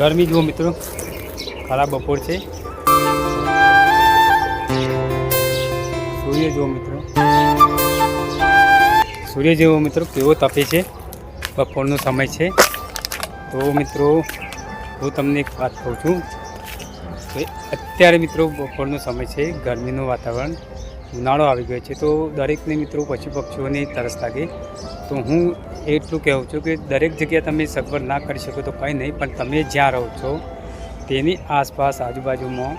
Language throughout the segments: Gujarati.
ગરમી જુઓ મિત્રો, ખરાબ બપોર છે. સૂર્ય જુઓ મિત્રો, સૂર્ય જેવો મિત્રો કેવો તપે છે. બપોરનો સમય છે. તો મિત્રો હું તમને એક વાત કહું છું કે અત્યારે મિત્રો બપોરનો સમય છે, ગરમીનું વાતાવરણ, ઉનાળો આવી ગયો છે. તો દરેકને મિત્રો પશુ પક્ષીઓને તરસ લાગે. તો હું એટલું કહેવું છું કે દરેક જગ્યાએ તમે સગવડ ના કરી શકો તો કંઈ નહીં, પણ તમે જ્યાં રહો છો તેની આસપાસ આજુબાજુમાં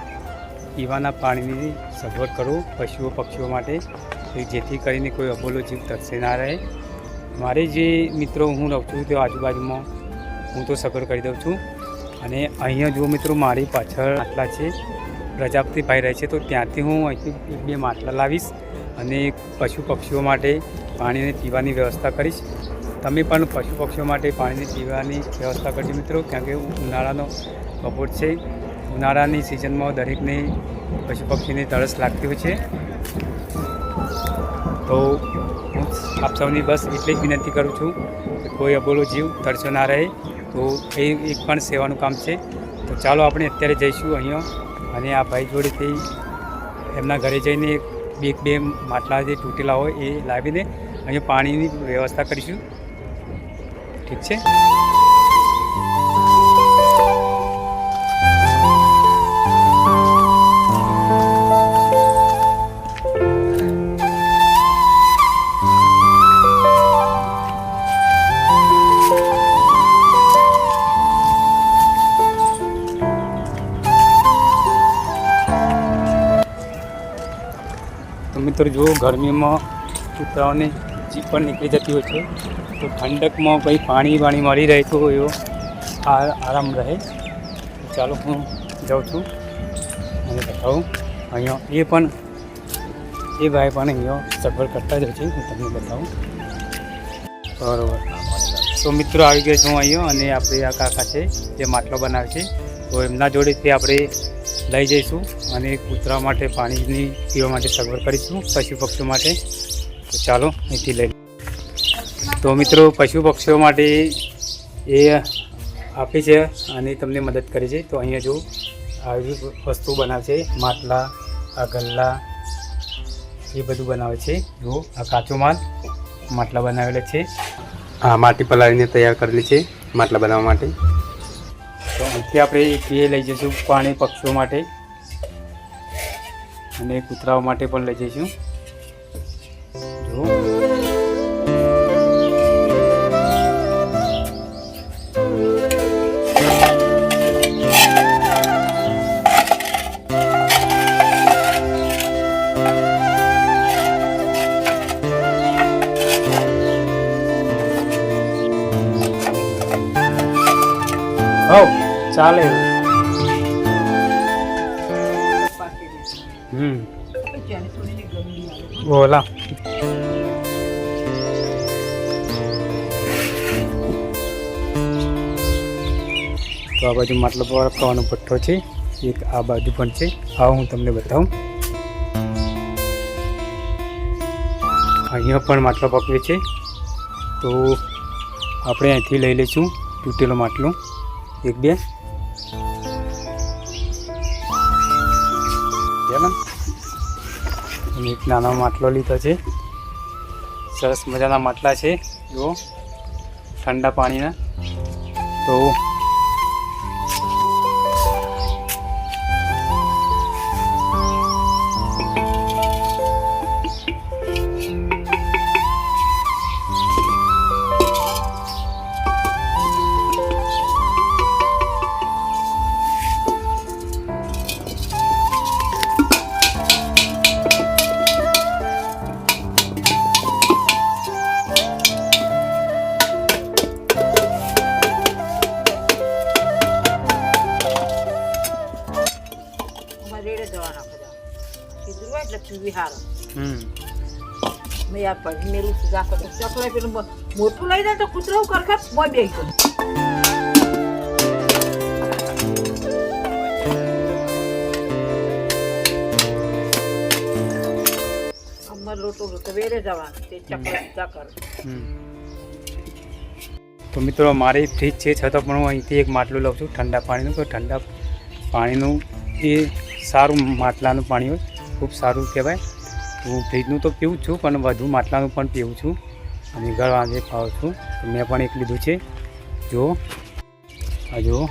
પીવાના પાણીની સગવડ કરો પશુઓ પક્ષીઓ માટે, જેથી કરીને કોઈ અબોલો જીવ તરસે ના રહે. મારે જે મિત્રો હું રહું છું તે આજુબાજુમાં હું તો સગવડ કરી દઉં છું. અને અહીંયા જુઓ મિત્રો, મારી પાછળ માટલા છે, પ્રજાપતિભાઈ રહે છે, તો ત્યાંથી હું અહીંથી 1-2 માટલા લાવીશ અને પશુ પક્ષીઓ માટે પાણીને પીવાની વ્યવસ્થા કરીશ. તમે પણ પશુ પક્ષીઓ માટે પાણીની પીવાની વ્યવસ્થા કરજો મિત્રો, કારણ કે ઉનાળાનો બપોર છે. ઉનાળાની સિઝનમાં દરેકને પશુ પક્ષીને તરસ લાગતી હોય છે. તો હું આપ સૌની બસ એટલી જ વિનંતી કરું છું કે કોઈ અબોલો જીવ તરસ્યો ના રહે. તો એ એક પણ સેવાનું કામ છે. તો ચાલો આપણે અત્યારે જઈશું અહીંયા અને આ ભાઈ જોડેથી એમના ઘરે જઈને 1-2 માટલા જે તૂટેલા હોય એ લાવીને અહીંયા પાણીની વ્યવસ્થા કરીશું. ઠીક છે? તો મિત્રો જુઓ, ગરમીમાં કૂતરાઓને જીભ પણ નીકળી જતી હોય છે, તો ઠંડકમાં કંઈ પાણી મળી રહે તો એવો આરામ રહે. ચાલો હું જાઉં છું અને બતાવું. અહીંયા એ ભાઈ પણ અહીંયા સગવડ કરતા જ હોય છે, હું તમને બતાવું. બરાબર. તો મિત્રો આવી ગયા છું અહીંયા અને આપણે આ કાકા છે જે માટલો બનાવે છે, તો એમના જોડેથી આપણે લઈ જઈશું અને કૂતરા માટે પાણીની પીવા માટે સગવડ કરીશું પશુ પક્ષીઓ માટે. તો ચાલો અહીંથી લઈ. તો મિત્રો પશુ પક્ષીઓ માટે એ આપે છે અને તમને મદદ કરે છે. તો અહીંયા જો આવી વસ્તુ બનાવે છે, માટલા, આ ગલ્લા, એ બધું બનાવે છે. જો આ કાચો માલ માટલા બનાવેલા છે. આ માટી પલાળીને તૈયાર કરેલી છે માટલા બનાવવા માટે. તો અહીંથી આપણે એ લઈ જઈશું પાણી પક્ષીઓ માટે અને કૂતરાઓ માટે પણ લઈ જઈશું. જો ચાલે. બોલા તો આ બાજુ માટલો પકવાનો પટ્ટો છે, એક આ બાજુ પણ છે. આવો હું તમને બતાવું. અહીંયા પણ માટલો પકવે છે. તો આપણે અહીંથી લઈ લઈશું તૂટેલો માટલો 1-2. અને એક નાનો માટલો લીધો છે. સરસ મજાના માટલા છે જુઓ, ઠંડા પાણીના. તો મેં યાર પડી મેલું સીધા કરતો ચકલા પેલું મોટું લઈ જાય તો કૂતરો કરખા મોય બેસી ગયો. અમાર લોટો વેરે જવાનું તે ચકલા સીધા કર. તો મિત્રો મારી ફ્રીજ છે છતાં પણ હું અહીંથી એક માટલું લઉં છું ઠંડા પાણીનું. તો ઠંડા પાણીનું એ સારું માટલાનું પાણી હોય, ખૂબ સારું કહેવાય. હું ફ્રીજનું તો પીવું છું પણ વધુ માટલાનું પણ પીવું છું અને ઘર વાંધે ખાઉં છું. તો મેં પણ એક લીધું છે. જો આ જુઓ,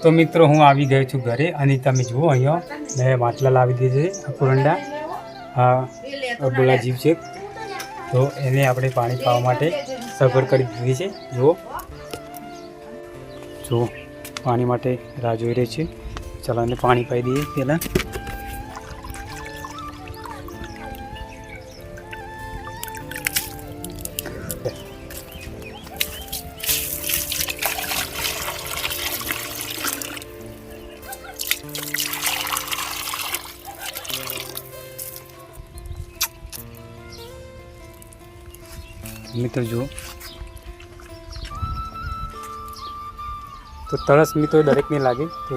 તો મિત્રો હું આવી ગયો છું ઘરે અને તમે જુઓ અહીંયા મેં માટલા લાવી દીધી છે. કુરંડા આ બોલા જીવ છે, તો એને આપણે પાણી પાવા માટે સગવડ કરી દીધી છે. જો પાણી માટે રાહ જોઈ રહી છે. ચાલો એને પાણી પાઈ દઈએ પહેલાં. મિત્રો જુઓ, તો તરસ મિત્રો દરેકને લાગે. તો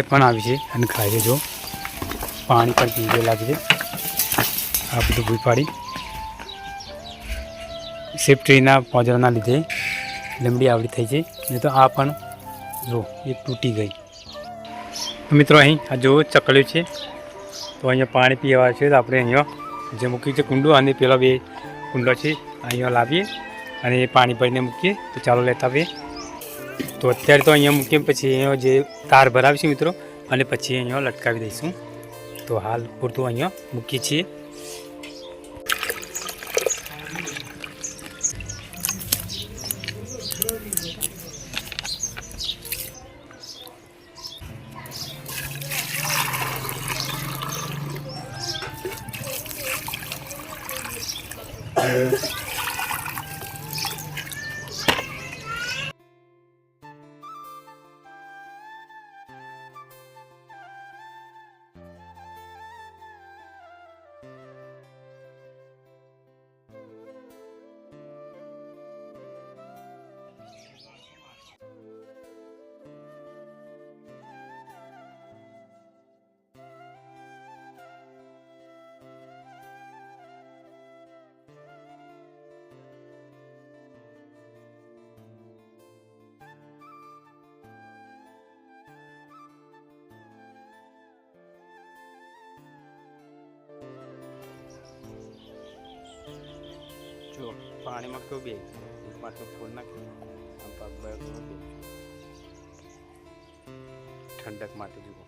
પણ આવી છે અને ખાય છે. જો પાણી પણ પીવે લાગે છે. આ બધું ભૂઈ પાડી સેફ્ટીના પોજરાના લીધે લીમડી આવડી થઈ છે. નહીં તો આ પણ જો એ તૂટી ગઈ. મિત્રો અહીં આ જો ચકલ્યું છે, તો અહીંયા પાણી પીવા છે. તો આપણે અહીંયા જે મૂક્યું છે કુંડો અને પેલા બે કુંડો છે અહીંયા લાવીએ અને એ પાણી ભરીને મૂકીએ. તો ચાલો લેતા આવીએ. તો અત્યારે તો અહીંયા મૂકીએ, પછી અહીંયા જે તાર ભરાવીશું મિત્રો અને પછી અહીંયા લટકાવી દઈશું. તો હાલ પૂરતું અહીંયા મૂકીએ છીએ. જો પાણીમાં કેવું બે એક માટલું ફૂલ નાખી આમ પાક ઠંડક માટે જુઓ.